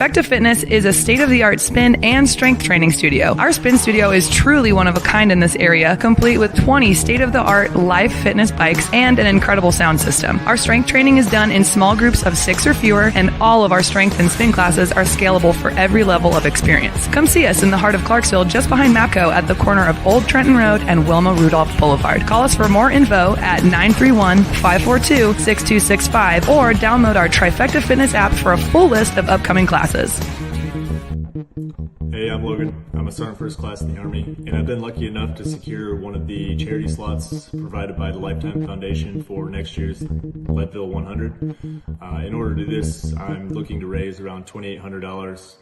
Trifecta Fitness is a state-of-the-art spin and strength training studio. Our spin studio is truly one of a kind in this area, complete with 20 state-of-the-art live fitness bikes and an incredible sound system. Our strength training is done in small groups of 6 or fewer, and all of our strength and spin classes are scalable for every level of experience. Come see us in the heart of Clarksville, just behind MAPCO at the corner of Old Trenton Road and Wilma Rudolph Boulevard. Call us for more info at 931-542-6265 or download our Trifecta Fitness app for a full list of upcoming classes. Hey, I'm Logan. I'm a sergeant first class in the Army, and I've been lucky enough to secure one of the charity slots provided by the Lifetime Foundation for next year's Leadville 100. In order to do this, I'm looking to raise around $2,800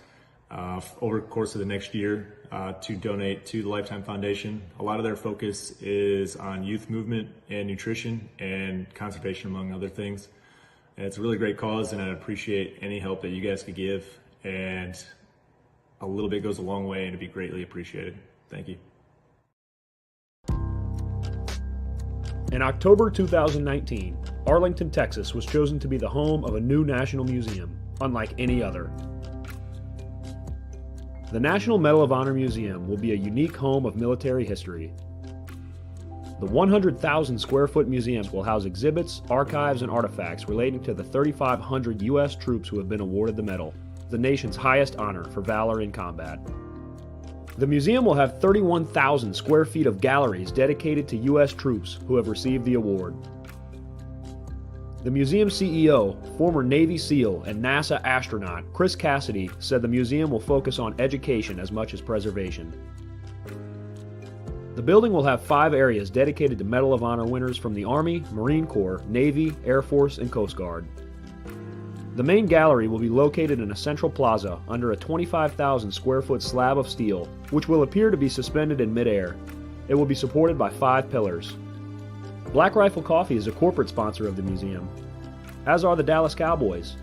over the course of the next year to donate to the Lifetime Foundation. A lot of their focus is on youth movement and nutrition and conservation, among other things. And it's a really great cause, and I appreciate any help that you guys could give. And a little bit goes a long way, and it'd be greatly appreciated. Thank you. In October 2019, Arlington, Texas was chosen to be the home of a new national museum, unlike any other. The National Medal of Honor Museum will be a unique home of military history. The 100,000 square foot museum will house exhibits, archives, and artifacts relating to the 3,500 U.S. troops who have been awarded the medal, the nation's highest honor for valor in combat. The museum will have 31,000 square feet of galleries dedicated to U.S. troops who have received the award. The museum CEO, former Navy SEAL and NASA astronaut Chris Cassidy, said the museum will focus on education as much as preservation. The building will have 5 areas dedicated to Medal of Honor winners from the Army, Marine Corps, Navy, Air Force, and Coast Guard. The main gallery will be located in a central plaza under a 25,000 square foot slab of steel, which will appear to be suspended in midair. It will be supported by 5 pillars. Black Rifle Coffee is a corporate sponsor of the museum, as are the Dallas Cowboys.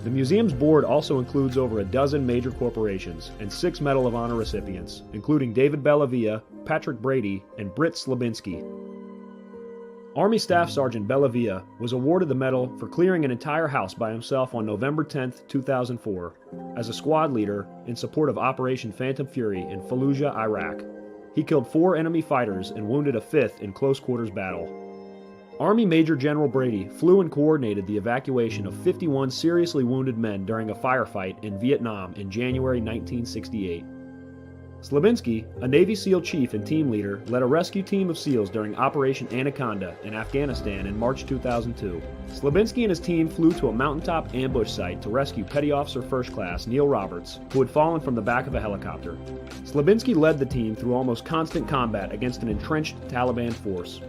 The museum's board also includes over a dozen major corporations and 6 Medal of Honor recipients, including David Bellavia, Patrick Brady, and Britt Slabinski. Army Staff Sergeant Bellavia was awarded the medal for clearing an entire house by himself on November 10, 2004, as a squad leader in support of Operation Phantom Fury in Fallujah, Iraq. He killed 4 enemy fighters and wounded a 5th in close quarters battle. Army Major General Brady flew and coordinated the evacuation of 51 seriously wounded men during a firefight in Vietnam in January 1968. Slabinski, a Navy SEAL chief and team leader, led a rescue team of SEALs during Operation Anaconda in Afghanistan in March 2002. Slabinski and his team flew to a mountaintop ambush site to rescue Petty Officer First Class Neil Roberts, who had fallen from the back of a helicopter. Slabinski led the team through almost constant combat against an entrenched Taliban force.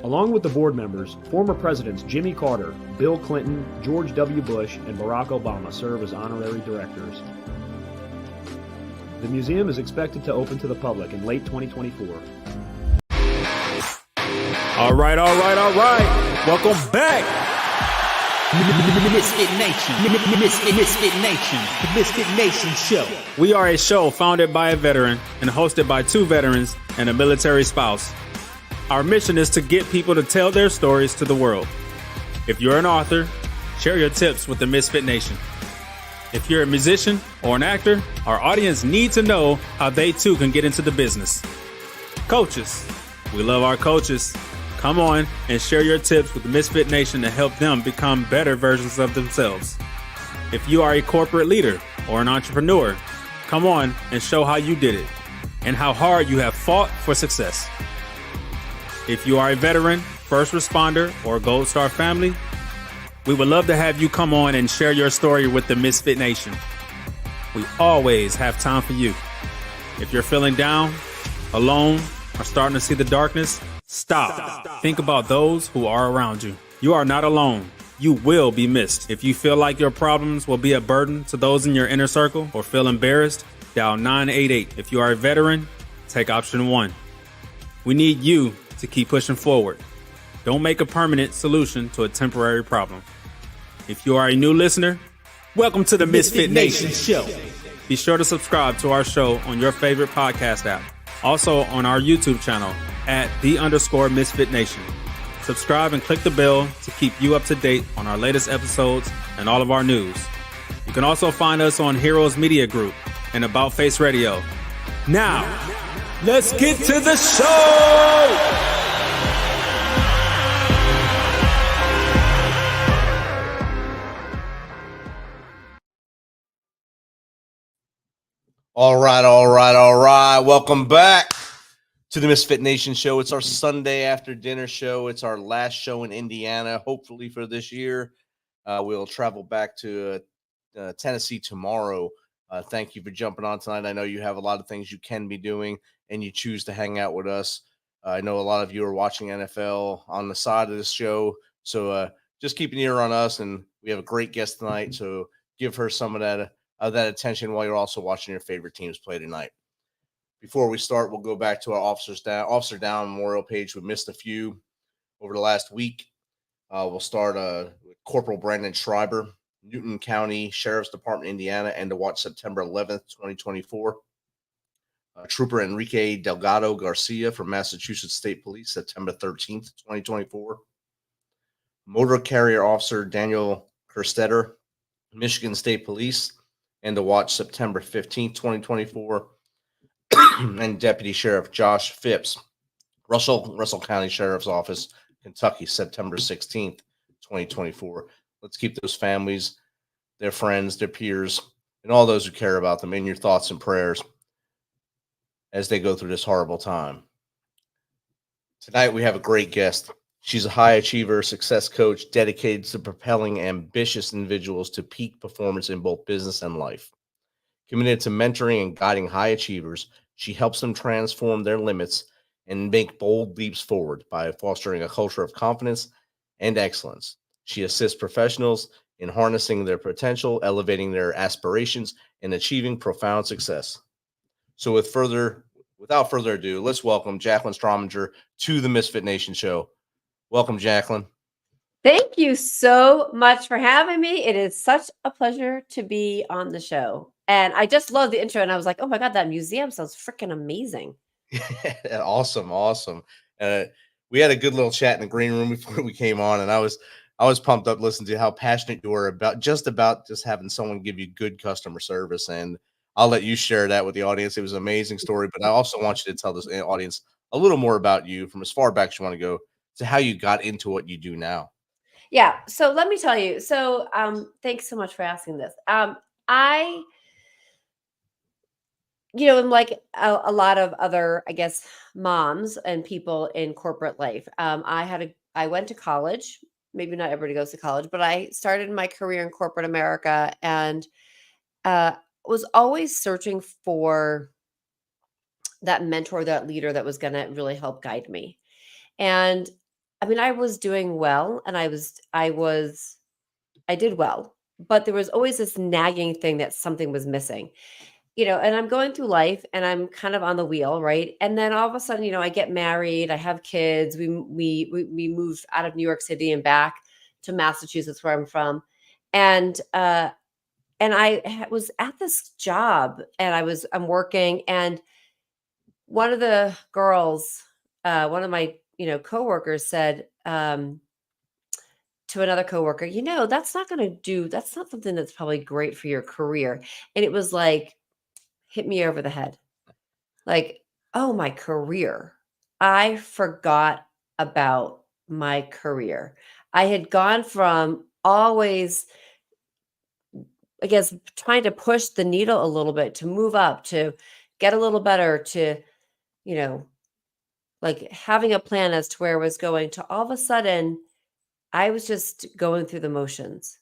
Along with the board members, former presidents Jimmy Carter, Bill Clinton, George W. Bush, and Barack Obama serve as honorary directors. The museum is expected to open to the public in late 2024. All right. Welcome back. Misfit Nation. Misfit Nation. The Misfit Nation Show. We are a show founded by a veteran and hosted by 2 veterans and a military spouse. Our mission is to get people to tell their stories to the world. If you're an author, share your tips with the Misfit Nation. If you're a musician or an actor, our audience needs to know how they too can get into the business. Coaches, we love our coaches. Come on and share your tips with the Misfit Nation to help them become better versions of themselves. If you are a corporate leader or an entrepreneur, come on and show how you did it and how hard you have fought for success. If you are a veteran, first responder, or Gold Star family, we would love to have you come on and share your story with the Misfit Nation. We always have time for you. If you're feeling down, alone, or starting to see the darkness, stop. Think about those who are around you. You are not alone. You will be missed. If you feel like your problems will be a burden to those in your inner circle or feel embarrassed, dial 988. If you are a veteran, take option 1. We need you to keep pushing forward. Don't make a permanent solution to a temporary problem. If you are a new listener, welcome to the Misfit Nation Show. Be sure to subscribe to our show on your favorite podcast app. Also on our YouTube channel at @the_Misfit Nation. Subscribe and click the bell to keep you up to date on our latest episodes and all of our news. You can can also find us on Heroes Media Group and About Face Radio. Now, let's get to the show! All right. Welcome back to the Misfit Nation show. It's our Sunday after dinner show. It's our last show in Indiana, hopefully for this year. We'll travel back to Tennessee tomorrow. Thank you for jumping on tonight. I know you have a lot of things you can be doing, and you choose to hang out with us. I know a lot of you are watching NFL on the side of this show, so just keep an ear on us, and we have a great guest tonight, so give her some of that attention while you're also watching your favorite teams play tonight. Before we start, we'll go back to our Officer Down Memorial page. We missed a few over the last week. We'll start with Corporal Brandon Schreiber, Newton County Sheriff's Department, Indiana, and to watch September 11th, 2024. Trooper Enrique Delgado Garcia from Massachusetts State Police, September 13th, 2024. Motor Carrier Officer Daniel Kerstetter, Michigan State Police, and to watch September 15th, 2024. And Deputy Sheriff Josh Phipps, Russell County Sheriff's Office, Kentucky, September 16th, 2024. Let's keep those families, their friends, their peers, and all those who care about them in your thoughts and prayers as they go through this horrible time. Tonight, we have a great guest. She's a high achiever, success coach, dedicated to propelling ambitious individuals to peak performance in both business and life. Committed to mentoring and guiding high achievers, she helps them transform their limits and make bold leaps forward by fostering a culture of confidence and excellence. She assists professionals in harnessing their potential, elevating their aspirations, and achieving profound success. So without further ado, let's welcome Jacqueline Strominger to the Misfit Nation show. Welcome, Jacqueline. Thank you so much for having me. It is such a pleasure to be on the show. And I just love the intro. And I was like, oh my God, that museum sounds freaking amazing. Awesome. We had a good little chat in the green room before we came on. And I was pumped up listening to how passionate you were about just having someone give you good customer service. And I'll let you share that with the audience. It was an amazing story. But I also want you to tell this audience a little more about you from as far back as you want to go to how you got into what you do now. Yeah. So let me tell you. So thanks so much for asking this. I am like a lot of other, I guess, moms and people in corporate life. I went to college. Maybe not everybody goes to college, but I started my career in corporate America and was always searching for that mentor, that leader that was going to really help guide me. And I mean, I was doing well and I did well, but there was always this nagging thing that something was missing, and I'm going through life and I'm kind of on the wheel. Right. And then all of a sudden, I get married, I have kids. We moved out of New York City and back to Massachusetts, where I'm from. And I was at this job and I'm working, and one of the girls, one of my coworkers said to another coworker, that's not something that's probably great for your career. And it was like, hit me over the head. Like, oh, my career. I forgot about my career. I had gone from always, I guess, trying to push the needle a little bit, to move up, to get a little better, to, like having a plan as to where I was going, to all of a sudden I was just going through the motions.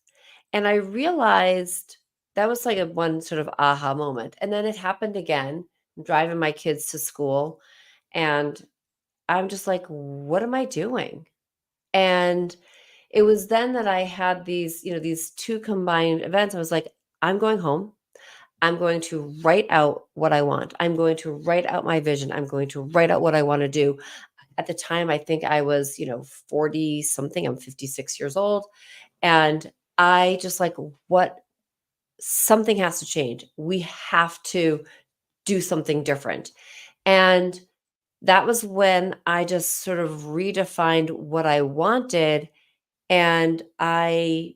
And I realized that was like one sort of aha moment. And then it happened again, driving my kids to school. And I'm just like, what am I doing? And it was then that I had these two combined events. I was like, I'm going home. I'm going to write out what I want. I'm going to write out my vision. I'm going to write out what I want to do. At the time, I think I was, 40 something. I'm 56 years old. And I just like, something has to change. We have to do something different. And that was when I just sort of redefined what I wanted. And I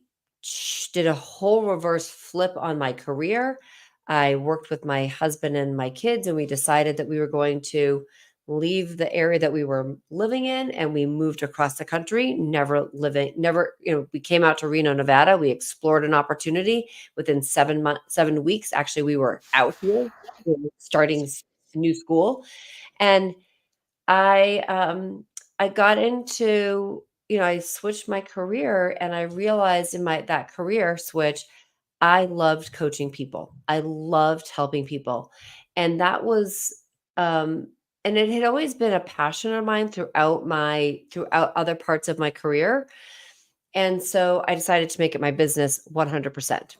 did a whole reverse flip on my career. I worked with my husband and my kids, and we decided that we were going to leave the area that we were living in, and we moved across the country, never, we came out to Reno, Nevada. We explored an opportunity. Within 7 weeks, actually, we were out here, starting new school. And I got into, I switched my career, and I realized in that career switch, I loved coaching people. I loved helping people. And that was and it had always been a passion of mine throughout other parts of my career. And so I decided to make it my business 100%.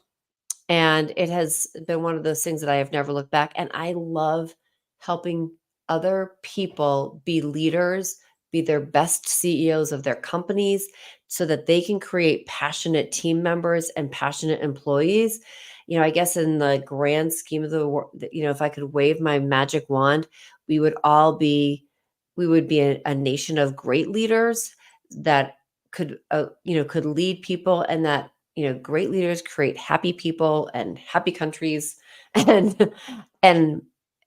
And it has been one of those things that I have never looked back. And I love helping other people be leaders, be their best CEOs of their companies, so that they can create passionate team members and passionate employees. I guess in the grand scheme of the world, if I could wave my magic wand, we would be a nation of great leaders that could lead people, and that great leaders create happy people and happy countries. And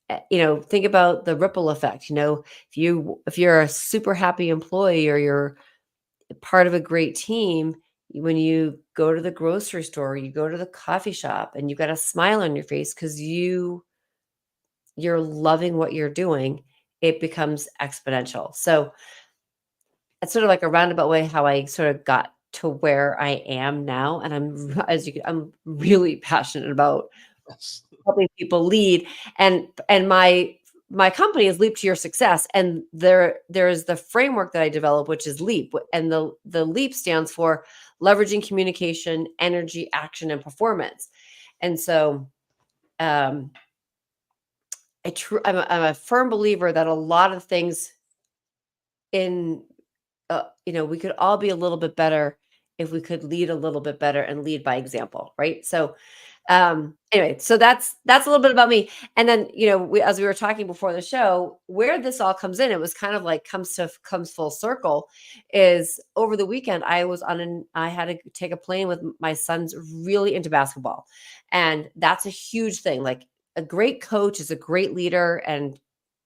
think about the ripple effect. If you're a super happy employee, or you're part of a great team, when you go to the grocery store, you go to the coffee shop, and you've got a smile on your face because you're loving what you're doing, it becomes exponential. So it's sort of like a roundabout way how I sort of got to where I am now. And I'm really passionate about helping people lead. And my company is Leap to Your Success. And there's the framework that I developed, which is LEAP. And the LEAP stands for leveraging communication, energy, action, and performance. And so I'm a firm believer that a lot of things in we could all be a little bit better if we could lead a little bit better and lead by example, right? So anyway, so that's a little bit about me. And then as we were talking before the show, where this all comes in, it was kind of like comes full circle. Is over the weekend I had to take a plane with my son's really into basketball, and that's a huge thing. Like, a great coach is a great leader, and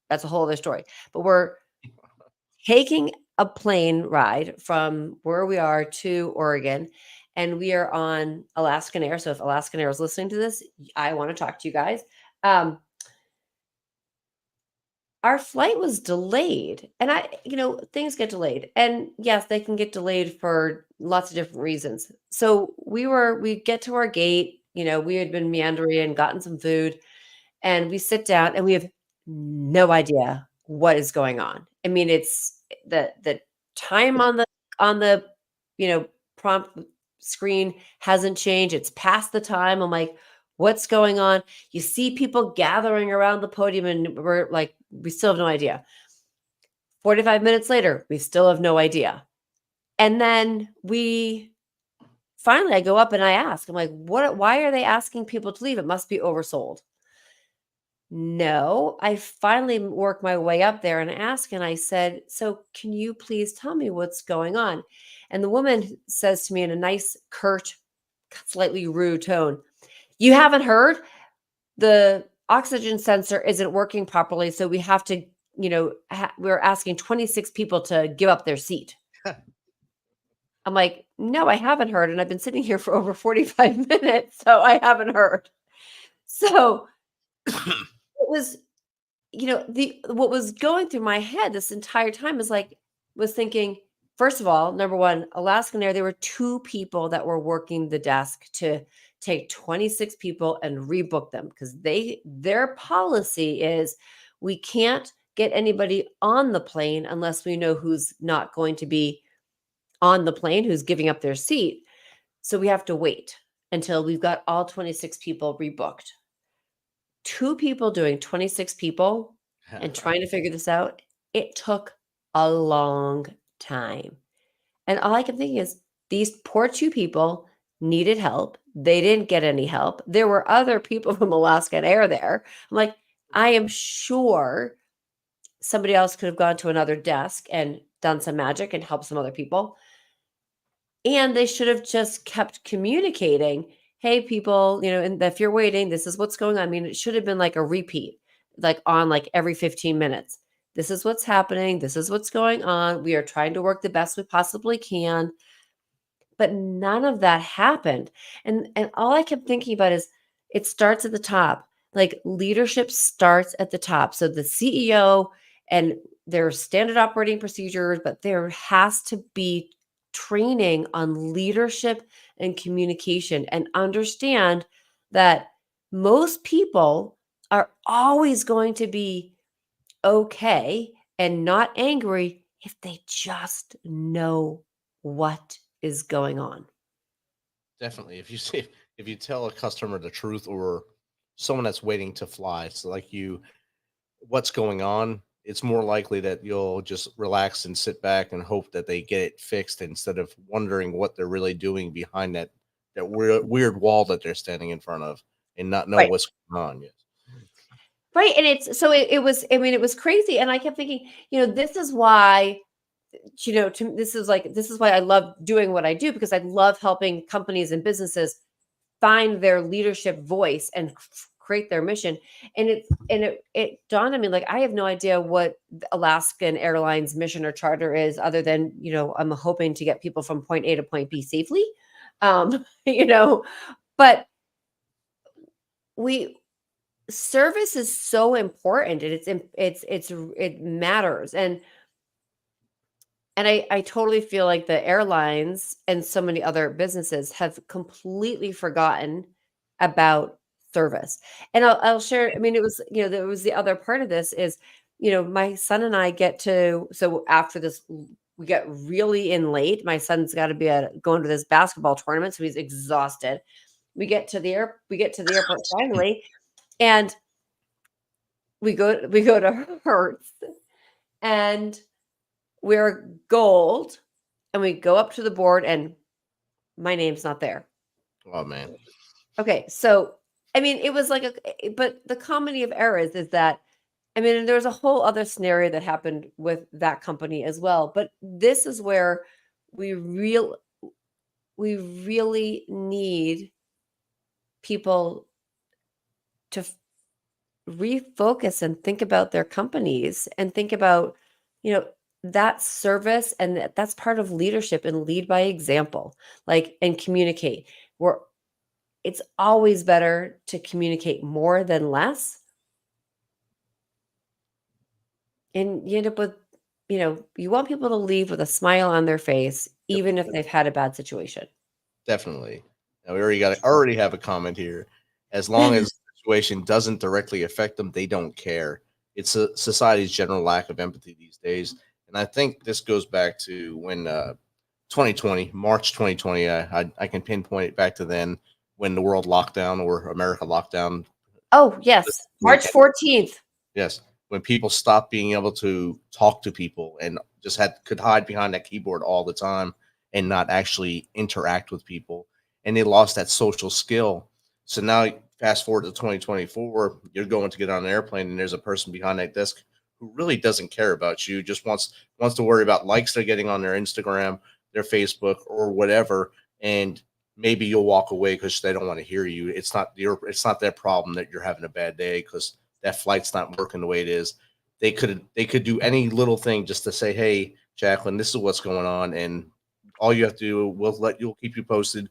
that's a whole other story. But we're taking a plane ride from where we are to Oregon, and we are on Alaskan Air. So if Alaskan Air is listening to this, I want to talk to you guys. Our flight was delayed, and things get delayed, and yes, they can get delayed for lots of different reasons. So we get to our gate, we had been meandering and gotten some food, and we sit down, and we have no idea what is going on. I mean, it's the time on the prompt screen hasn't changed. It's past the time. I'm like, what's going on? You see people gathering around the podium, and we're like, we still have no idea. 45 minutes later, we still have no idea. And then finally, I go up and I ask, I'm like, why are they asking people to leave? It must be oversold. No, I finally worked my way up there and asked, and I said, so can you please tell me what's going on? And the woman says to me in a nice, curt, slightly rude tone, you haven't heard? The oxygen sensor isn't working properly, so we have to, we're asking 26 people to give up their seat. I'm like, no, I haven't heard. And I've been sitting here for over 45 minutes, so I haven't heard. So it was, what was going through my head this entire time was thinking, first of all, number one, Alaskan Air, there were 2 people that were working the desk to take 26 people and rebook them, because their policy is we can't get anybody on the plane unless we know who's not going to be on the plane, who's giving up their seat. So we have to wait until we've got all 26 people rebooked. 2 people doing 26 people and trying to figure this out, it took a long time. And all I kept thinking is, these poor 2 people needed help. They didn't get any help. There were other people from Alaska Air there. I'm like, I am sure somebody else could have gone to another desk and done some magic and helped some other people. And they should have just kept communicating, hey, people, and if you're waiting, this is what's going on. I mean, it should have been like a repeat, like on like every 15 minutes. This is what's happening. This is what's going on. We are trying to work the best we possibly can. But none of that happened. And all I kept thinking about is it starts at the top. Like leadership starts at the top. So the CEO and their standard operating procedures, but there has to be training on leadership and communication, and understand that most people are always going to be okay and not angry if they just know what is going on. Definitely. If you tell a customer the truth, or someone that's waiting to fly, so like you, what's going on, it's more likely that you'll just relax and sit back and hope that they get it fixed, instead of wondering what they're really doing behind that weird wall that they're standing in front of, and not know Right. what's going on. Yes. Right. And it's so it was, I mean, it was crazy. And I kept thinking, this is why, this is why I love doing what I do, because I love helping companies and businesses find their leadership voice and create their mission. And it dawned on me, like, I have no idea what the Alaskan Airlines mission or charter is, other than, I'm hoping to get people from point A to point B safely. Um, but we service is so important, and it matters. And I totally feel like the airlines and so many other businesses have completely forgotten about service. And I'll share, I mean, it was, there was the other part of this is, my son and I so after this, we get really in late. My son's got to be going to this basketball tournament, so he's exhausted. We get to the airport finally, and we go to Hertz, and we're gold, and we go up to the board, and my name's not there. Oh man. Okay, so I mean, it was like but the comedy of errors is that, I mean, there's a whole other scenario that happened with that company as well. But this is where we really need people to refocus and think about their companies, and think about, that service, and that's part of leadership, and lead by example, like, and communicate. It's always better to communicate more than less, and you end up with, you want people to leave with a smile on their face, Yep. even if they've had a bad situation. Definitely. Now we already have a comment here. As long as the situation doesn't directly affect them, they don't care. It's a society's general lack of empathy these days, and I think this goes back to when 2020, March 2020. I can pinpoint it back to then, when the world locked down, or America locked down. Oh, yes. March 14th. Yes, when people stopped being able to talk to people, and just could hide behind that keyboard all the time, and not actually interact with people, and they lost that social skill. So now, fast forward to 2024, you're going to get on an airplane, and there's a person behind that desk who really doesn't care about you, just wants to worry about likes they're getting on their Instagram, their Facebook, or whatever, and maybe you'll walk away because they don't want to hear you. It's not their problem that you're having a bad day because that flight's not working the way it is. They could do any little thing just to say, "Hey, Jacqueline, this is what's going on," and all you have to do, you'll keep you posted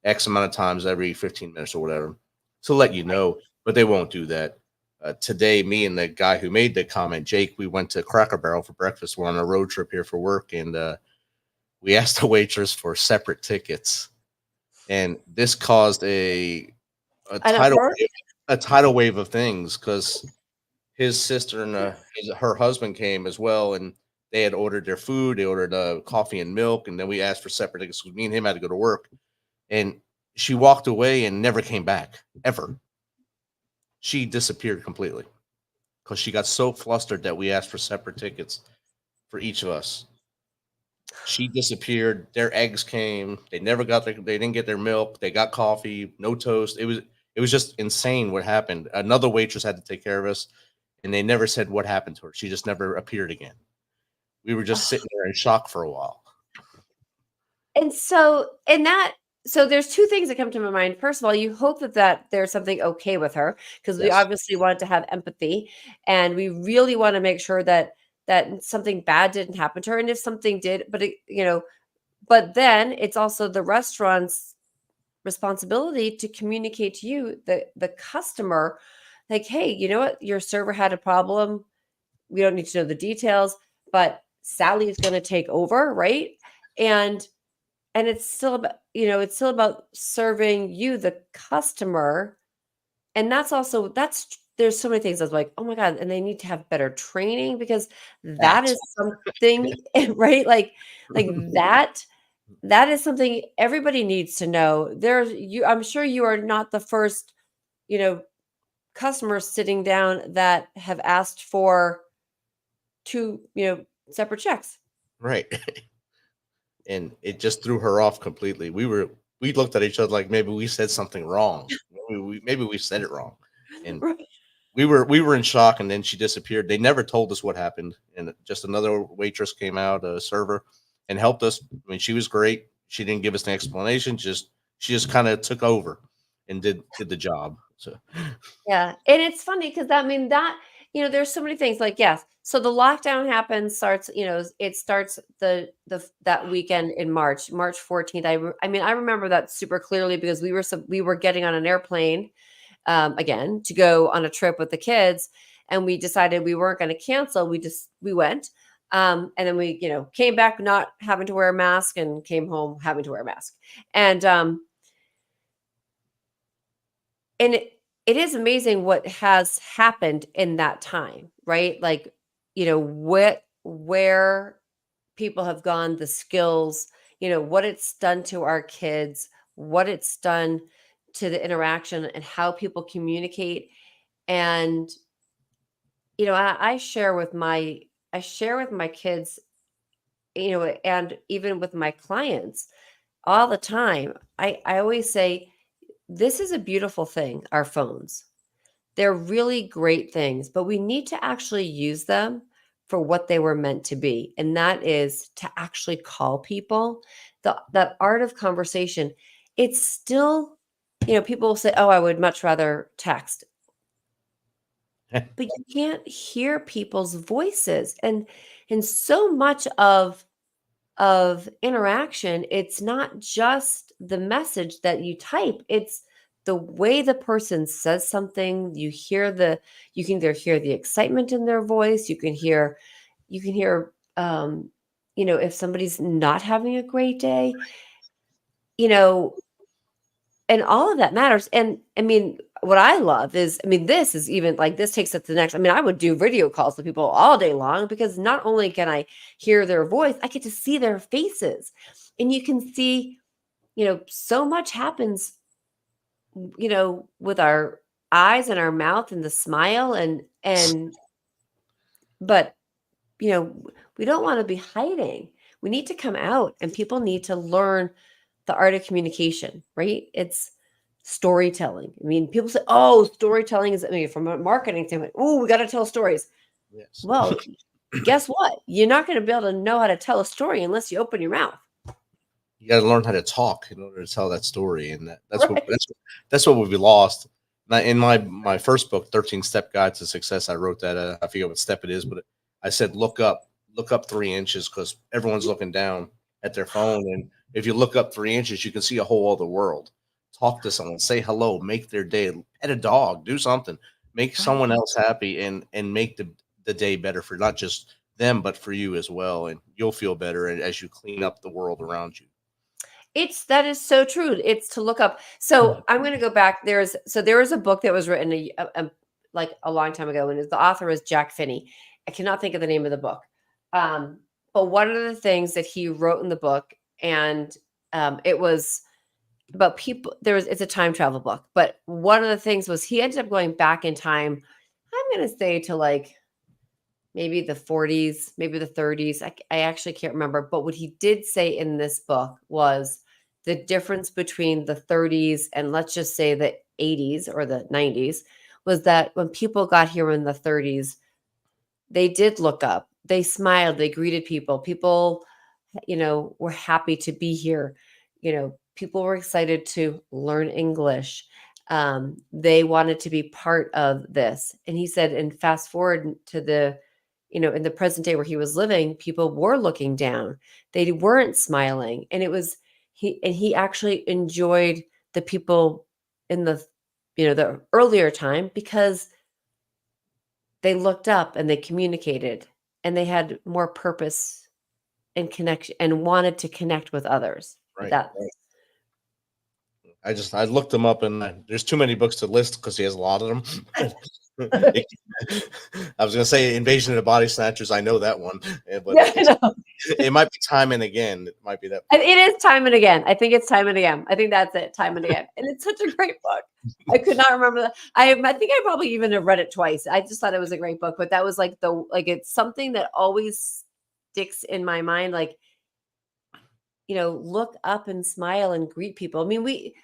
X amount of times every 15 minutes or whatever to let you know. But they won't do that. Today, me and the guy who made the comment, Jake, we went to Cracker Barrel for breakfast. We're on a road trip here for work, and we asked the waitress for separate tickets, and this caused a tidal wave of things, because his sister and her husband came as well, and they had ordered their food. They ordered coffee and milk, and then we asked for separate tickets because me and him had to go to work. And she walked away and never came back ever. She disappeared completely because she got so flustered that we asked for separate tickets for each of us. She disappeared. Their eggs came. They never got they didn't get their milk. They got coffee, no toast. It was just insane what happened. Another waitress had to take care of us, and they never said what happened to her. She just never appeared again. We were just sitting there in shock for a while. And so there's two things that come to my mind. First of all, you hope that there's something okay with her, because we Yes. obviously want to have empathy, and we really want to make sure that something bad didn't happen to her. And if something did, but then it's also the restaurant's responsibility to communicate to you, the customer, like, hey, you know what, your server had a problem. We don't need to know the details, but Sally is going to take over, right? And it's still about, it's still about serving you, the customer. And there's so many things I was like, oh my God, and they need to have better training, because that That's is something, right? Like that is something everybody needs to know. I'm sure you are not the first, you know, customers sitting down that have asked for two, separate checks. right. And it just threw her off completely. We looked at each other like maybe we said something wrong. Maybe we said it wrong. And Right. we were in shock, and then she disappeared. They never told us what happened. And just another waitress came out, a server, and helped us. I mean, she was great. She didn't give us an explanation, she just kind of took over and did the job. So Yeah, and it's funny because there's so many things, like, yes. So the lockdown starts, it starts that weekend in March 14th. I remember that super clearly, because we were getting on an airplane, again, to go on a trip with the kids, and we decided we weren't going to cancel. We went, and then we, came back not having to wear a mask, and came home having to wear a mask, and it is amazing what has happened in that time, right? Like, where people have gone, the skills, what it's done to our kids, what it's done to the interaction and how people communicate. And, I share with my kids, and even with my clients all the time. I always say, this is a beautiful thing, our phones. They're really great things, but we need to actually use them for what they were meant to be. And that is to actually call people. That art of conversation. It's still, people will say, oh, I would much rather text. But you can't hear people's voices. And so much of interaction, it's not just the message that you type, it's the way the person says something. You can either hear the excitement in their voice, you can hear if somebody's not having a great day, you know and all of that matters. And what I love is, this is even, like, this takes it to the next. I would do video calls with people all day long, because not only can I hear their voice, I get to see their faces. And you can see, so much happens, with our eyes and our mouth and the smile, but, we don't want to be hiding. We need to come out, and people need to learn the art of communication, right? It's storytelling. People say, oh, storytelling is, from a marketing standpoint, oh, we got to tell stories. yes. Well, guess what? You're not going to be able to know how to tell a story unless you open your mouth. You got to learn how to talk in order to tell that story, and that's Right. that's what we've lost. In my first book, 13 Step Guide to Success, I wrote that. I forget what step it is, but I said look up 3 inches, because everyone's looking down at their phone, and if you look up 3 inches, you can see a whole other world. Talk to someone, say hello, make their day, pet a dog, do something, make someone else happy, and make the day better for not just them but for you as well, and you'll feel better as you clean up the world around you. That is so true. It's to look up. So I'm going to go back. There was a book that was written like a long time ago, and the author was Jack Finney. I cannot think of the name of the book. But one of the things that he wrote in the book, and it was about people. It's a time travel book, but one of the things was he ended up going back in time. I'm going to say to, like, maybe the 40s, maybe the 30s. I actually can't remember. But what he did say in this book was the difference between the 30s and, let's just say, the 80s or the 90s, was that when people got here in the 30s, they did look up, they smiled, they greeted people. People were happy to be here. People were excited to learn English. They wanted to be part of this. And he said, and fast forward to the, in the present day where he was living, people were looking down. They weren't smiling. And he actually enjoyed the people in the earlier time because they looked up and they communicated and they had more purpose and connection and wanted to connect with others. Right. That I looked him up, and there's too many books to list because he has a lot of them. I was gonna say Invasion of the Body Snatchers. I know that one, but it might be Time and Again. It might be that. It is Time and Again. I think it's Time and Again. I think that's it. Time and Again, and it's such a great book. I could not remember that. I think I probably even have read it twice. I just thought it was a great book, but that was like it's something that always sticks in my mind. Like, look up and smile and greet people. I mean, we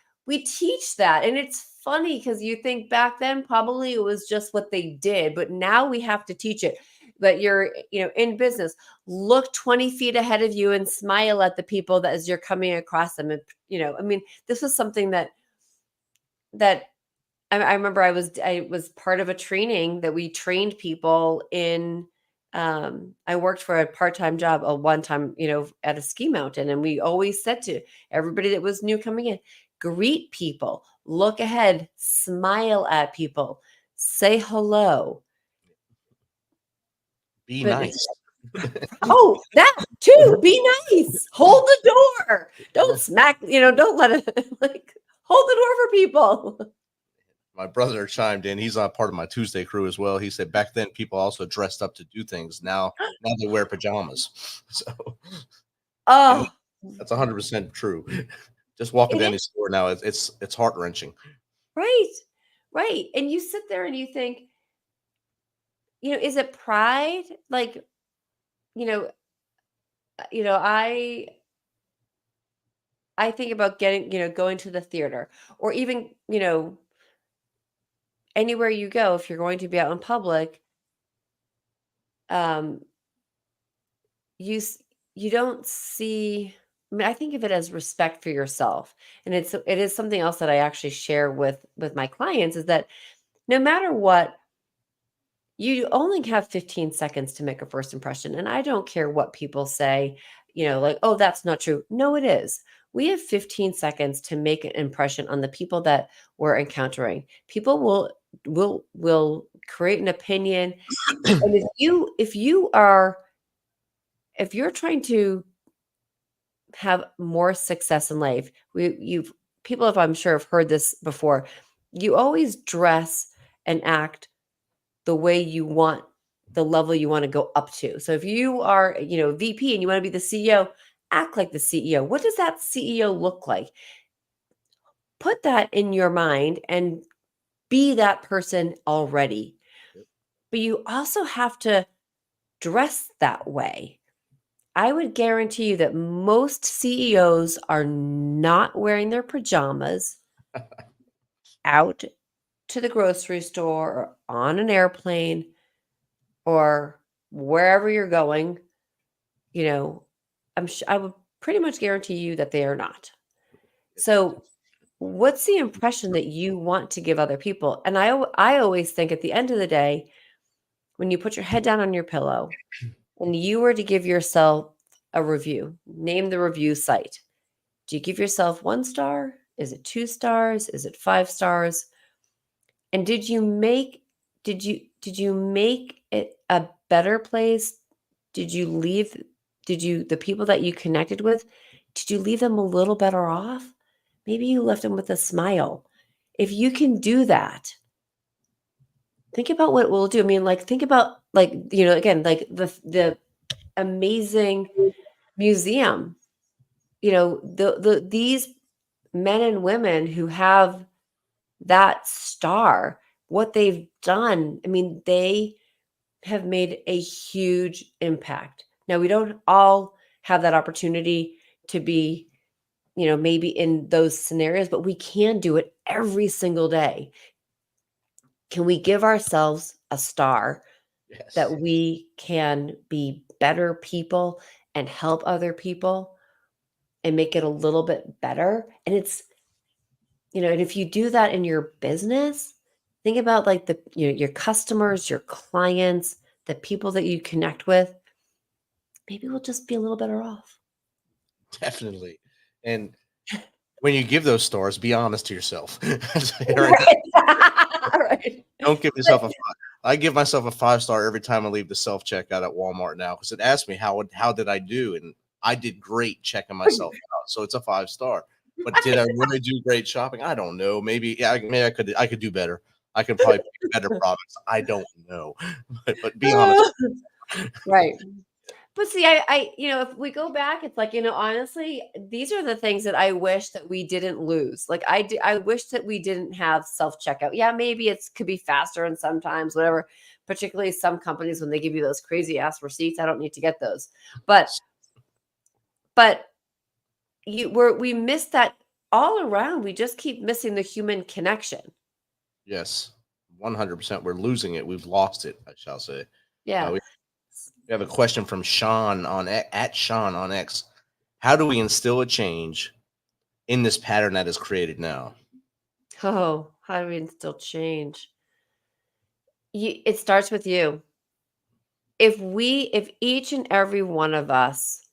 teach that, and it's funny because you think back then probably it was just what they did, but now we have to teach it. That you're, in business, look 20 feet ahead of you and smile at the people that as you're coming across them. And, I mean, this was something that I remember I was part of a training that we trained people in. I worked for a part-time job one time, at a ski mountain. And we always said to everybody that was new coming in, greet people, look ahead, smile at people, say hello. Be nice. Oh, that too. Be nice. Hold the door. Don't smack, don't let it hold the door for people. My brother chimed in. He's on part of my Tuesday crew as well. He said back then people also dressed up to do things. Now they wear pajamas. So that's 100% true. Just walking down the store now, it's heart-wrenching. Right. And you sit there and you think, is it pride? Like, I think about going to the theater, or even, anywhere you go, if you're going to be out in public, you don't see. I mean, I think of it as respect for yourself, and it is something else that I actually share with my clients, is that no matter what, you only have 15 seconds to make a first impression, and I don't care what people say. Like, oh, that's not true. No, it is. We have 15 seconds to make an impression on the people that we're encountering. People will create an opinion, and if you're trying to have more success in life, people, if I'm sure, have heard this before. You always dress and act the way you want, the level you want to go up to. So if you are, VP and you want to be the CEO, act like the CEO. What does that CEO look like? Put that in your mind and be that person already. But you also have to dress that way. I would guarantee you that most CEOs are not wearing their pajamas out to the grocery store or on an airplane or wherever you're going. I would pretty much guarantee you that they are not. So what's the impression that you want to give other people? And I always think at the end of the day, when you put your head down on your pillow and you were to give yourself a review, name the review site. Do you give yourself 1 star? Is it 2 stars? Is it 5 stars? And did you make it a better place? The people that you connected with, did you leave them a little better off? Maybe you left them with a smile. If you can do that, think about what it will do. I mean, think about again, the amazing museum, these men and women who have that star, what they've done. I mean, they have made a huge impact. Now, we don't all have that opportunity to be, maybe in those scenarios, but we can do it every single day. Can we give ourselves a star? Yes. That we can be better people and help other people and make it a little bit better. And it's, and if you do that in your business, think about like your customers, your clients, the people that you connect with, maybe we'll just be a little better off. Definitely. And when you give those stars, be honest to yourself. Right. Right. Don't give yourself a 5. I give myself a 5-star every time I leave the self checkout at Walmart now, because it asks me how did I do, and I did great checking myself out, so it's a 5-star. But did I really do great shopping? I don't know. Maybe I could do better. I could probably pick better products. I don't know, but be honest. Right. But see, if we go back, it's like, honestly, these are the things that I wish that we didn't lose. Like I wish that we didn't have self-checkout. Yeah, maybe could be faster and sometimes whatever, particularly some companies when they give you those crazy ass receipts, I don't need to get those. But we miss that all around. We just keep missing the human connection. Yes, 100%. We're losing it. We've lost it, I shall say. Yeah. We have a question from Sean at Sean on X. How do we instill a change in this pattern that is created now? Oh, how do we instill change? It starts with you. If each and every one of us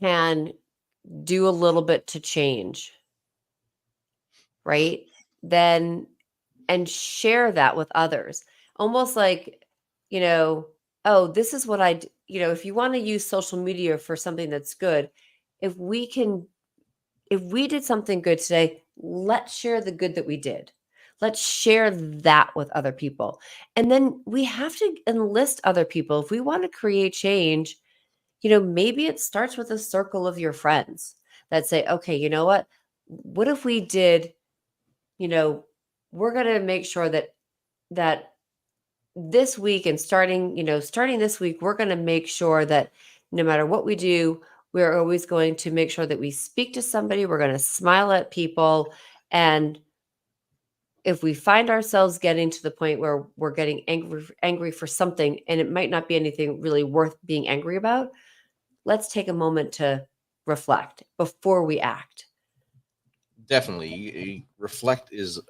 can do a little bit to change, right? Then, and share that with others. Almost like, oh, this is what if you want to use social media for something that's good, if we did something good today, let's share the good that we did. Let's share that with other people. And then we have to enlist other people. If we want to create change, maybe it starts with a circle of your friends that say, okay, you know what? What if we did, we're going to make sure that this week and starting this week, we're going to make sure that no matter what we do, we're always going to make sure that we speak to somebody. We're going to smile at people. And if we find ourselves getting to the point where we're getting angry for something, and it might not be anything really worth being angry about, let's take a moment to reflect before we act. Definitely. Reflect is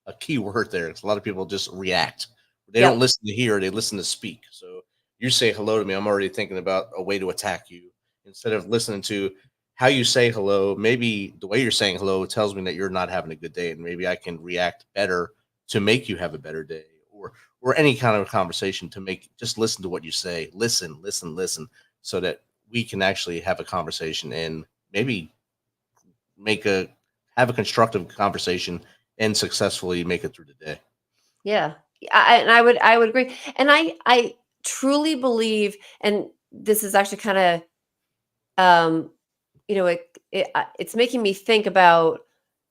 a key word there. A lot of people just react. They don't listen to hear, they listen to speak. So you say hello to me, I'm already thinking about a way to attack you. Instead of listening to how you say hello, maybe the way you're saying hello tells me that you're not having a good day, and maybe I can react better to make you have a better day, or any kind of conversation to just listen to what you say. Listen, so that we can actually have a conversation and maybe have a constructive conversation and successfully make it through the day. Yeah. I would agree. And I truly believe, and this is actually kind of, it's making me think about,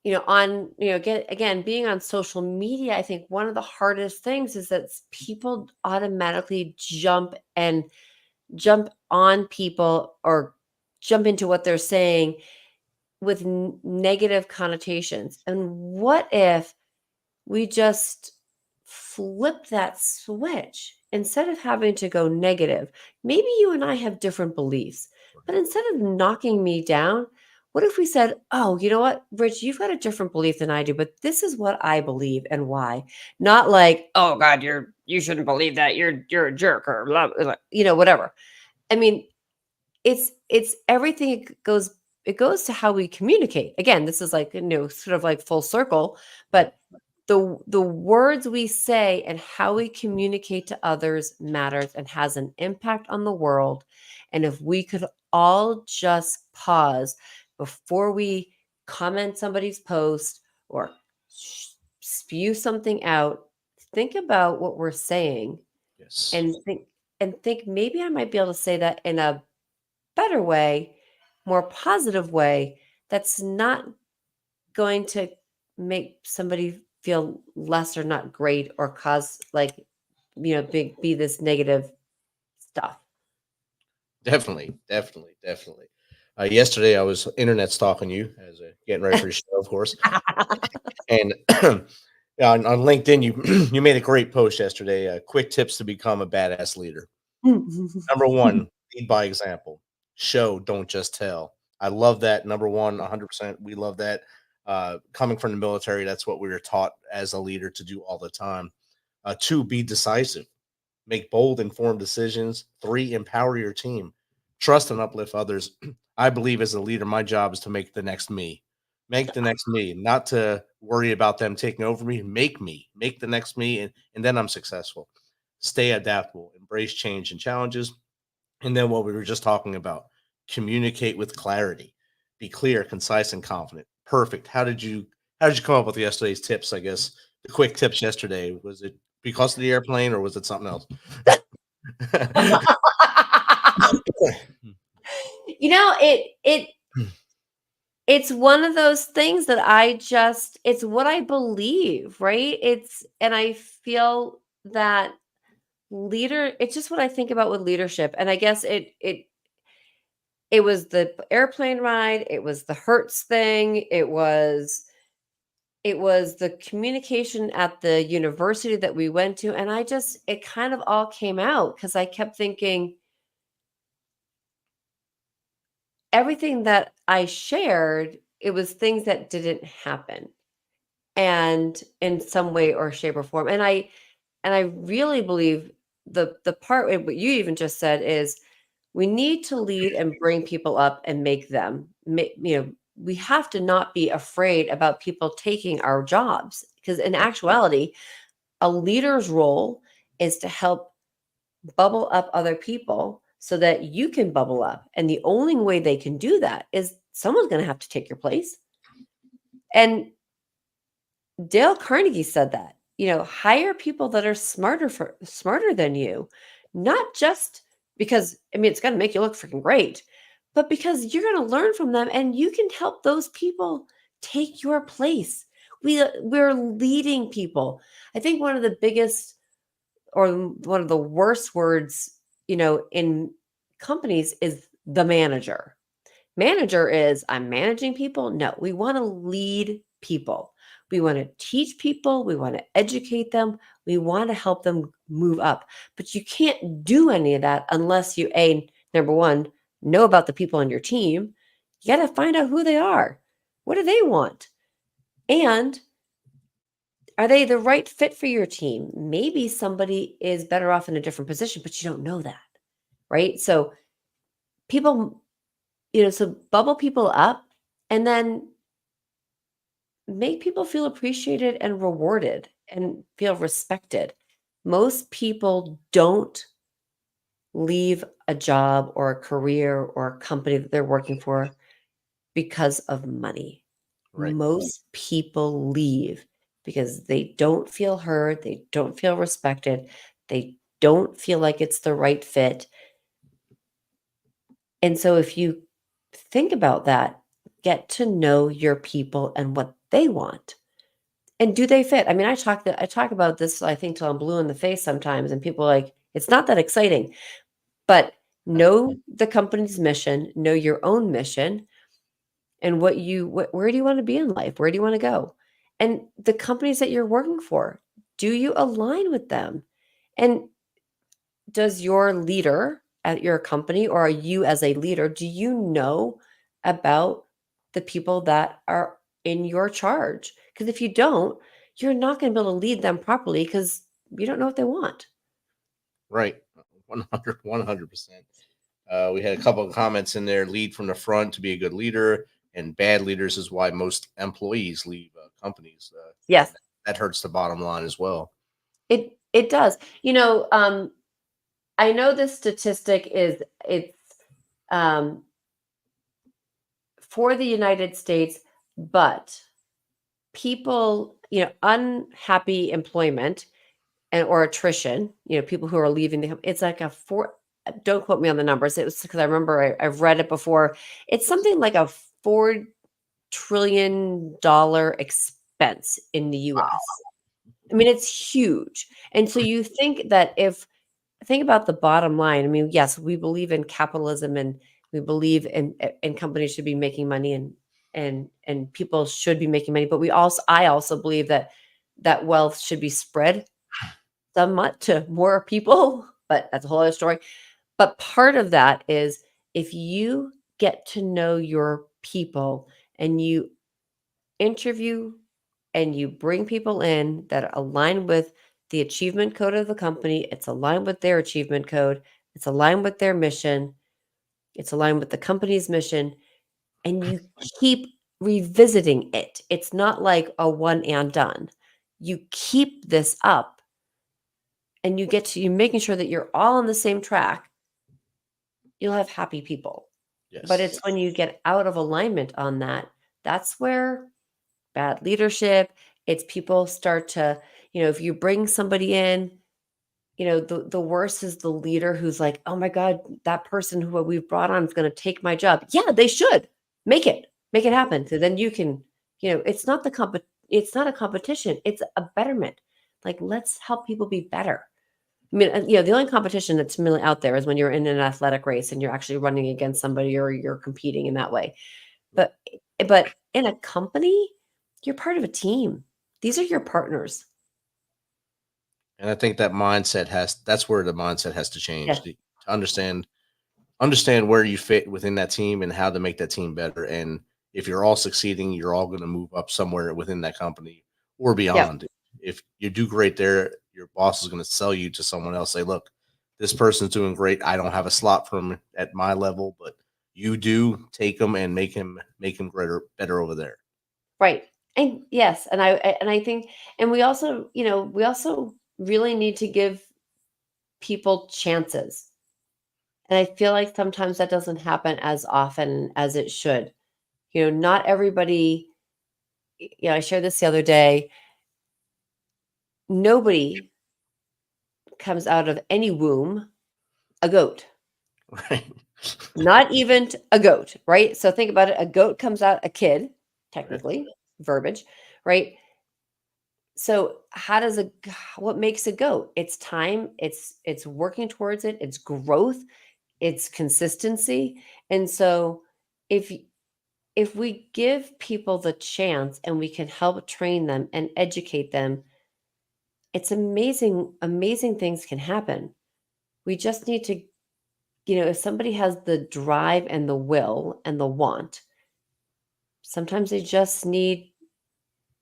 again, being on social media. I think one of the hardest things is that people automatically jump on people or jump into what they're saying with negative connotations. And what if we just flip that switch? Instead of having to go negative, maybe you and I have different beliefs, but instead of knocking me down, what if we said, oh, you know what, Rich, you've got a different belief than I do, but this is what I believe and why. Not like, oh God, you shouldn't believe that, you're a jerk, or blah, blah, whatever. I mean, it's everything. It goes to how we communicate. Again, this is like, sort of like full circle, but the words we say and how we communicate to others matters and has an impact on the world. And if we could all just pause before we comment somebody's post or spew something out, think about what we're saying. Yes. And think maybe I might be able to say that in a better way, more positive way, that's not going to make somebody feel less or not great or cause be this negative stuff. Definitely. Yesterday I was internet stalking you as getting ready for your show, of course. And on LinkedIn, you made a great post yesterday. Quick tips to become a badass leader. Number one, Lead by example. Show, don't just tell. I love that. Number one, 100%. We love that. Coming from the military, that's what we were taught as a leader to do all the time. Two, be decisive. Make bold, informed decisions. Three, empower your team. Trust and uplift others. I believe as a leader, my job is to make the next me. Make the next me, not to worry about them taking over me. Make the next me, and then I'm successful. Stay adaptable, embrace change and challenges. And then what we were just talking about, communicate with clarity. Be clear, concise, and confident. Perfect. How did you come up with yesterday's tips? I guess the quick tips yesterday, was it because of the airplane or was it something else? You know, it's one of those things that it's what I believe, right? And I feel that it's just what I think about with leadership. And I guess it was the airplane ride, it was the Hertz thing, it was the communication at the university that we went to, and it kind of all came out because I kept thinking everything that I shared, it was things that didn't happen, and in some way or shape or form. And I really believe the part what you even just said is we need to lead and bring people up and make them we have to not be afraid about people taking our jobs, because in actuality a leader's role is to help bubble up other people so that you can bubble up, and the only way they can do that is someone's going to have to take your place. And Dale Carnegie said that, hire people that are smarter than you, not just because, it's going to make you look freaking great, but because you're going to learn from them and you can help those people take your place. We're leading people. I think one of the biggest or one of the worst words, in companies is the manager. Manager is, I'm managing people. No, we want to lead people. We want to teach people. We want to educate them. We want to help them move up. But you can't do any of that unless you, number one, know about the people on your team. You got to find out who they are. What do they want? And are they the right fit for your team? Maybe somebody is better off in a different position, but you don't know that, right? So people, so bubble people up and then make people feel appreciated and rewarded and feel respected. Most people don't leave a job or a career or a company that they're working for because of money. Right. Most people leave because they don't feel heard, they don't feel respected, they don't feel like it's the right fit. And so if you think about that, get to know your people and what they want. And do they fit? I talk about this, I think, till I'm blue in the face sometimes, and people are like, it's not that exciting. But know the company's mission, know your own mission, and where do you want to be in life? Where do you want to go? And the companies that you're working for, do you align with them? And does your leader at your company, or are you as a leader, do you know about the people that are in your charge? Because if you don't, you're not going to be able to lead them properly because you don't know what they want. Right. 100%. We had a couple of comments in there. Lead from the front to be a good leader, and bad leaders is why most employees leave companies. Yes, that hurts the bottom line as well. it does. I know this statistic it's for the United States, but people, unhappy employment or attrition, people who are leaving it's like don't quote me on the numbers. It was because I remember I've read it before. It's something like a $4 trillion expense in the US. Wow. It's huge. And so you think that think about the bottom line. Yes, we believe in capitalism and we believe in companies should be making money and people should be making money. But I also believe that wealth should be spread somewhat to more people, but that's a whole other story. But part of that is if you get to know your people and you interview and you bring people in that are aligned with the achievement code of the company, it's aligned with their achievement code, it's aligned with their mission, it's aligned with the company's mission, and you keep revisiting it. It's not like a one and done. You keep this up and you making sure that you're all on the same track, you'll have happy people. But Yes. it's when you get out of alignment on that, that's where bad leadership, it's people start to, if you bring somebody in, the worst is the leader who's like, oh my God, that person who we've brought on is going to take my job. Yeah, they should make it happen. So then you can, it's not it's not a competition. It's a betterment. Like, let's help people be better. I mean, the only competition that's really out there is when you're in an athletic race and you're actually running against somebody or you're competing in that way. But in a company, you're part of a team. These are your partners. And I think that's where the mindset has to change Yeah. to understand where you fit within that team and how to make that team better. And if you're all succeeding, you're all going to move up somewhere within that company or Yeah. beyond. If you do great there, your boss is going to sell you to someone else. Say, look, this person's doing great. I don't have a slot for him at my level, but you do. Take him and make him better over there. Right. And yes, and I think, and we also really need to give people chances. And I feel like sometimes that doesn't happen as often as it should. Not everybody, I shared this the other day. Nobody comes out of any womb a goat. Right. Not even a goat, right? So think about it. A goat comes out a kid, technically, verbiage, right? So what makes a goat? It's time, it's working towards it, it's growth, it's consistency. And so if if we give people the chance and we can help train them and educate them, it's amazing, amazing things can happen. We just need to, if somebody has the drive and the will and the want, sometimes they just need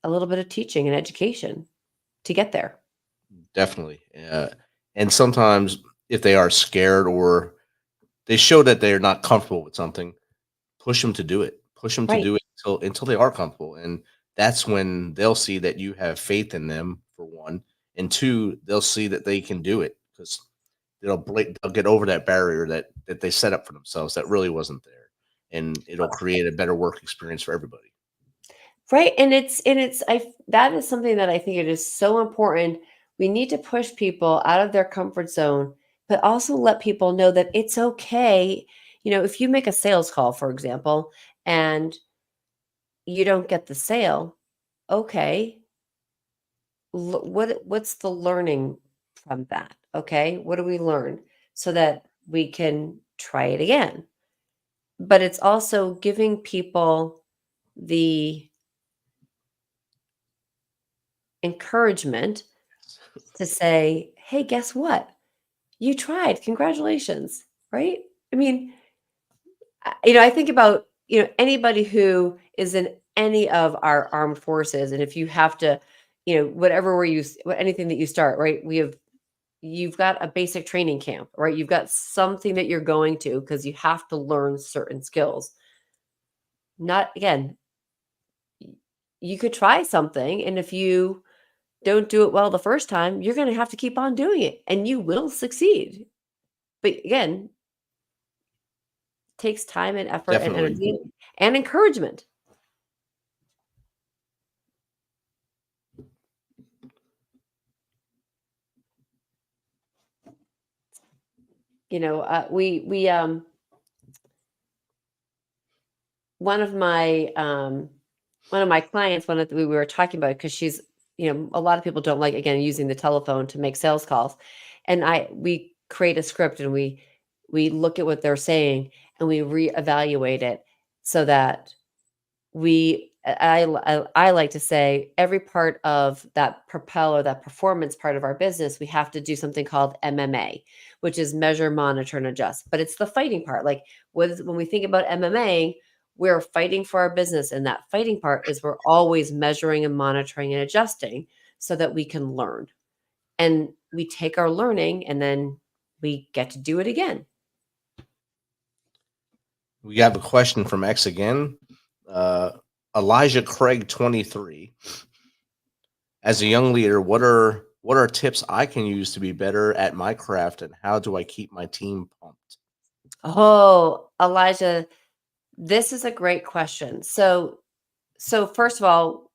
a little bit of teaching and education to get there. Definitely. And sometimes if they are scared or they show that they're not comfortable with something, push them to do it. Push them to Right. do it until they are comfortable, and that's when they'll see that you have faith in them for one, and two, they'll see that they can do it because they'll get over that barrier that they set up for themselves that really wasn't there, and it'll create a better work experience for everybody. Right. That is something that I think it is so important. We need to push people out of their comfort zone, but also let people know that it's okay. If you make a sales call, for example, and you don't get the sale, okay. What's the learning from that? Okay. What do we learn so that we can try it again? But it's also giving people the encouragement to say, "Hey, guess what? You tried. Congratulations." Right? I mean, I think about, anybody who is in any of our armed forces, and if you have to, whatever where anything that you start, right? You've got a basic training camp, right? You've got something that you're going to because you have to learn certain skills. Not again, you could try something, and if you don't do it well the first time, you're going to have to keep on doing it and you will succeed. But again, takes time and effort and Definitely. energy and encouragement. We one of my clients, we were talking about, because she's, a lot of people don't like, again, using the telephone to make sales calls, and we create a script and we look at what they're saying and we reevaluate it so that we I like to say every part of that propel or that performance part of our business, we have to do something called MMA, which is measure, monitor, and adjust. But it's the fighting part. Like when we think about MMA, we're fighting for our business. And that fighting part is we're always measuring and monitoring and adjusting so that we can learn. And we take our learning and then we get to do it again. We have a question from X again. Elijah Craig 23. As a young leader, what are tips I can use to be better at my craft, and how do I keep my team pumped? Oh, Elijah, this is a great question. So first of all,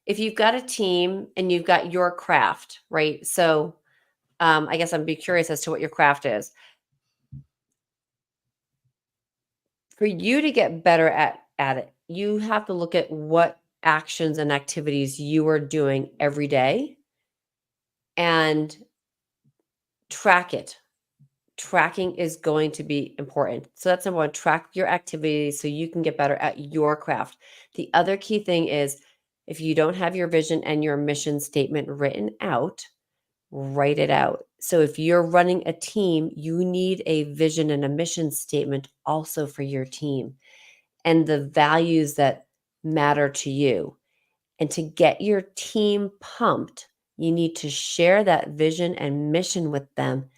if you've got a team and you've got your craft, right? So I guess I'd be curious as to what your craft is. For you to get better at it, you have to look at what actions and activities you are doing every day and track it. Tracking is going to be important. So that's number one, track your activities so you can get better at your craft. The other key thing is if you don't have your vision and your mission statement written out, write it out. So if you're running a team, you need a vision and a mission statement also for your team and the values that matter to you. And to get your team pumped, you need to share that vision and mission with them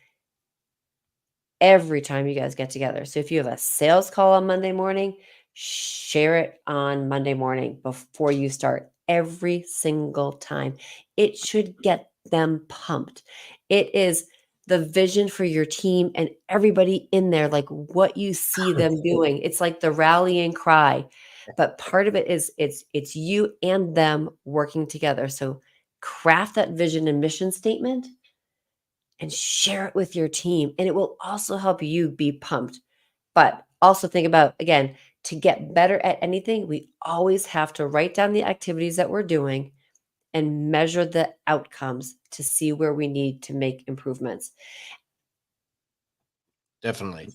every time you guys get together. So if you have a sales call on Monday morning, share it on Monday morning before you start every single time. It should get them pumped. It is the vision for your team and everybody in there, like what you see them doing. It's like the rallying cry. But part of it is it's you and them working together. So craft that vision and mission statement and share it with your team. And it will also help you be pumped. But also think about, again, to get better at anything, we always have to write down the activities that we're doing and measure the outcomes to see where we need to make improvements. Definitely,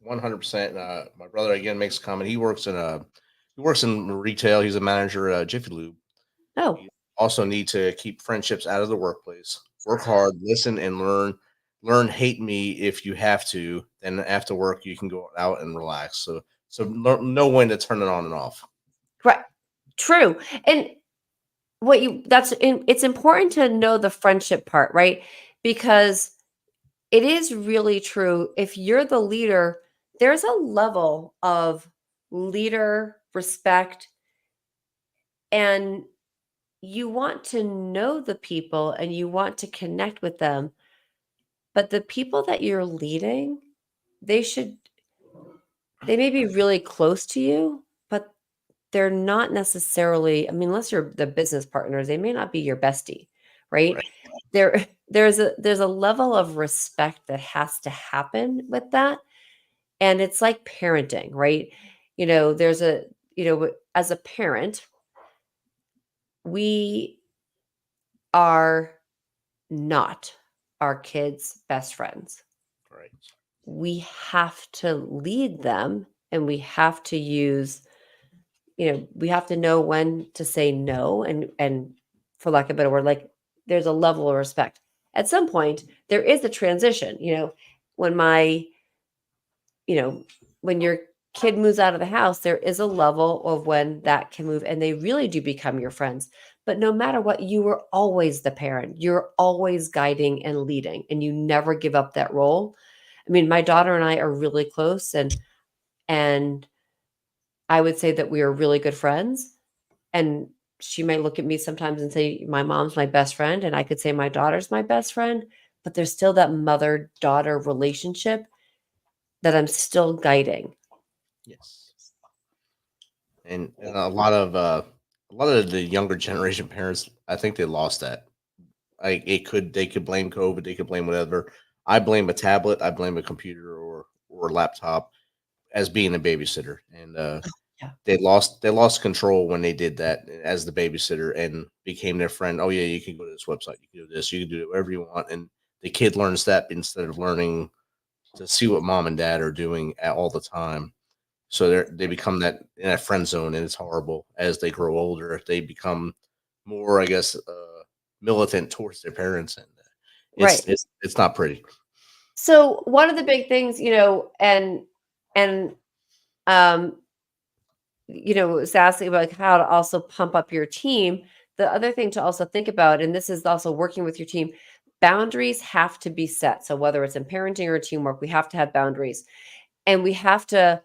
100%. My brother again makes a comment. He works in retail. He's a manager at Jiffy Lube. Oh, You also need to keep friendships out of the workplace. Work hard, listen, and learn. Learn, hate me if you have to. Then after work, you can go out and relax. So know when to turn it on and off. right. True. And it's important to know the friendship part, right? Because it is really true. If you're the leader, there's a level of leader respect, and you want to know the people and you want to connect with them. But the people that you're leading, they should, they may be really close to you, but they're not necessarily, I mean, unless you're the business partners, they may not be your bestie, right? There's a level of respect that has to happen with that. And it's like parenting, right? There's as a parent, we are not our kids' best friends. Right. We have to lead them and we have to use, we have to know when to say no and for lack of a better word, like there's a level of respect. At some point, there is a transition, when my, when your kid moves out of the house, there is a level of when that can move and they really do become your friends. But no matter what, you were always the parent. You're always guiding and leading, and you never give up that role. I mean, my daughter and I are really close, and I would say that we are really good friends. And she might look at me sometimes and say, my mom's my best friend. And I could say my daughter's my best friend, but there's still that mother-daughter relationship that I'm still guiding. Yes. And a lot of the younger generation parents, I think they lost that. They could blame COVID, they could blame whatever. I blame a tablet, I blame a computer or a laptop as being a babysitter, and Yeah. they lost control when they did that as the babysitter and became their friend. Oh yeah, you can go to this website, you can do this, you can do whatever you want, and the kid learns that instead of learning to see what mom and dad are doing all the time. So they become that in that friend zone, and it's horrible as they grow older. They become more, I guess, militant towards their parents, and Right. it's not pretty. So one of the big things, and um, was asking about like how to also pump up your team. The other thing to also think about, and this is also working with your team, boundaries have to be set. So whether it's in parenting or teamwork, we have to have boundaries, and we have to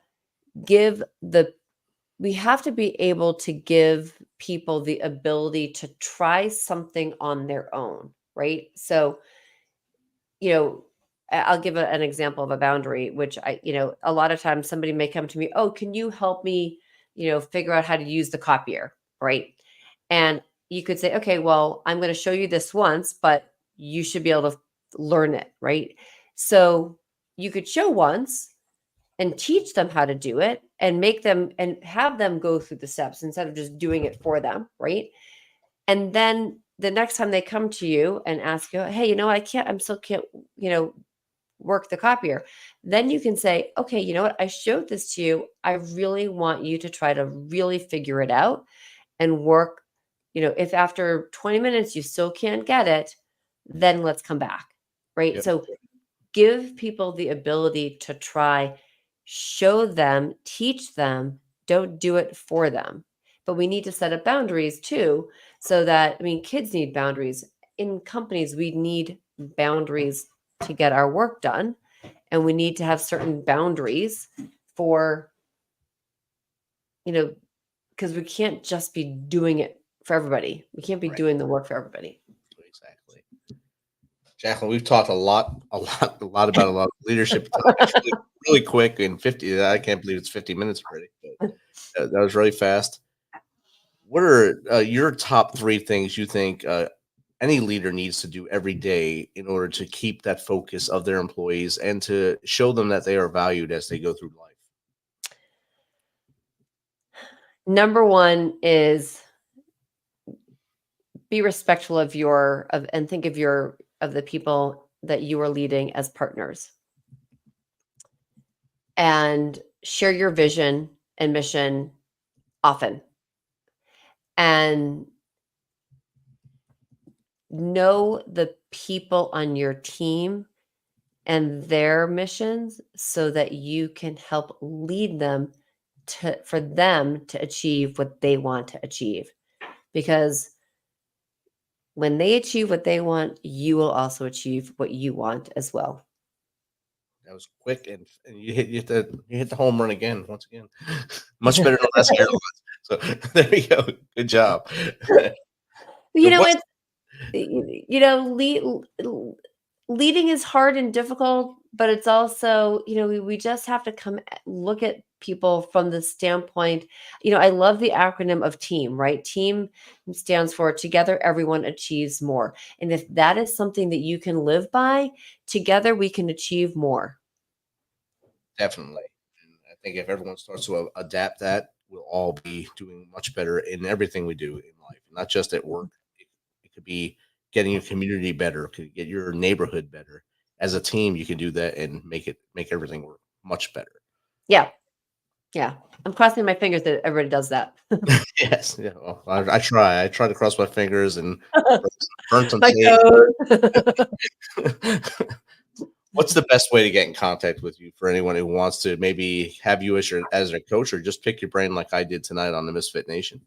be able to give people the ability to try something on their own, right? So, I'll give an example of a boundary, which a lot of times somebody may come to me, oh, can you help me, figure out how to use the copier, right? And you could say, okay, well, I'm going to show you this once, but you should be able to learn it, right? So you could show once and teach them how to do it and make them and have them go through the steps instead of just doing it for them, right? And then the next time they come to you and ask you, hey, I'm still can't, work the copier. Then you can say, okay, you know what? I showed this to you. I really want you to try to really figure it out and work. If after 20 minutes you still can't get it, then let's come back. Right. Yep. So give people the ability to try, show them, teach them, don't do it for them. But we need to set up boundaries too, so that, kids need boundaries. In companies, we need boundaries to get our work done. And we need to have certain boundaries for, because we can't just be doing it for everybody. We can't be doing the work for everybody. Exactly. Jacqueline, we've talked a lot about a lot of leadership really, really quick in 50. I can't believe it's 50 minutes already. But that was really fast. What are your top 3 things you think any leader needs to do every day in order to keep that focus of their employees and to show them that they are valued as they go through life? Number one is be respectful and think of the people that you are leading as partners, and share your vision and mission often, and know the people on your team and their missions so that you can help lead them for them to achieve what they want to achieve. Because when they achieve what they want, you will also achieve what you want as well. That was quick, and you hit the home run again, once again. Much better than last year. So there you go. Good job. You So know, what's it's leading is hard and difficult, but it's also, we just have to look at people from the standpoint, I love the acronym of team, right? Team stands for together, everyone achieves more. And if that is something that you can live by, together we can achieve more. Definitely. And I think if everyone starts to adapt that, we'll all be doing much better in everything we do in life, not just at work. It could be getting your community better, could get your neighborhood better. As a team, you can do that and make everything work much better. Yeah. Yeah. I'm crossing my fingers that everybody does that. Yes. Yeah. Well, I try. I try to cross my fingers and burn some My sage. code. What's the best way to get in contact with you for anyone who wants to maybe have you as a coach, or just pick your brain like I did tonight on the Misfit Nation?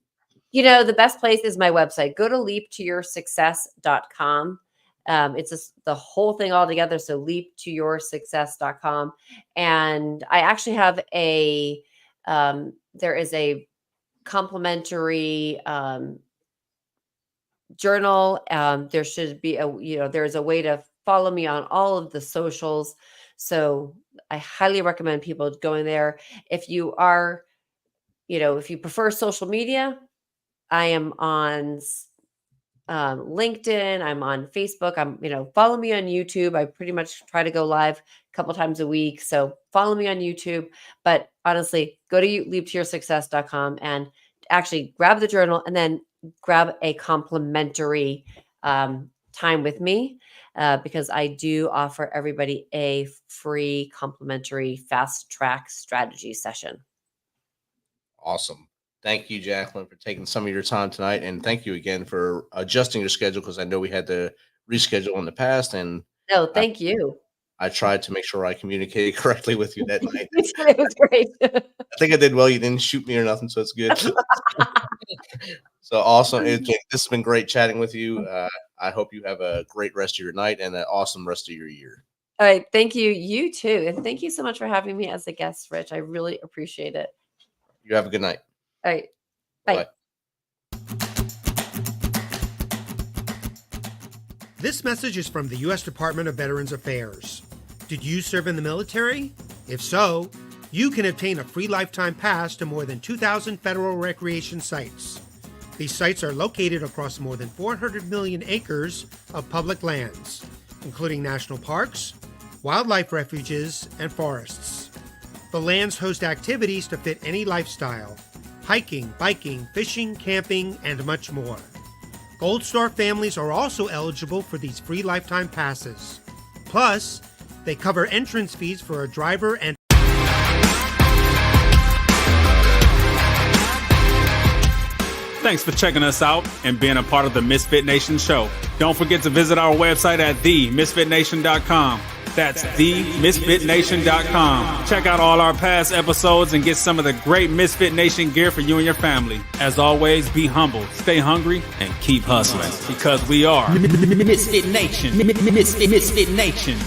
The best place is my website. Go to leaptoyoursuccess.com. It's just the whole thing all together. So leaptoyoursuccess.com. And I actually have there is a complimentary journal. There should be there's a way to follow me on all of the socials. So I highly recommend people going there. If you are, if you prefer social media, I am on LinkedIn. I'm on Facebook. Follow me on YouTube. I pretty much try to go live a couple times a week. So follow me on YouTube. But honestly, go to leaptoyoursuccess.com and actually grab the journal and then grab a complimentary time with me because I do offer everybody a free complimentary fast track strategy session. Awesome. Thank you, Jacqueline, for taking some of your time tonight. And thank you again for adjusting your schedule, because I know we had to reschedule in the past. And No, thank you. I tried to make sure I communicated correctly with you that night. It was great. I think I did well. You didn't shoot me or nothing, so it's good. So awesome. This has been great chatting with you. I hope you have a great rest of your night and an awesome rest of your year. All right. Thank you. You too. And thank you so much for having me as a guest, Rich. I really appreciate it. You have a good night. All right. Bye. Bye. This message is from the U.S. Department of Veterans Affairs. Did you serve in the military? If so, you can obtain a free lifetime pass to more than 2,000 federal recreation sites. These sites are located across more than 400 million acres of public lands, including national parks, wildlife refuges, and forests. The lands host activities to fit any lifestyle: hiking, biking, fishing, camping, and much more. Gold Star families are also eligible for these free lifetime passes. Plus, they cover entrance fees for a driver and Thanks for checking us out and being a part of the Misfit Nation show. Don't forget to visit our website at themisfitnation.com. That's themisfitnation.com. Check out all our past episodes and get some of the great Misfit Nation gear for you and your family. As always, be humble, stay hungry, and keep hustling, because we are Misfit Nation. Misfit Nation.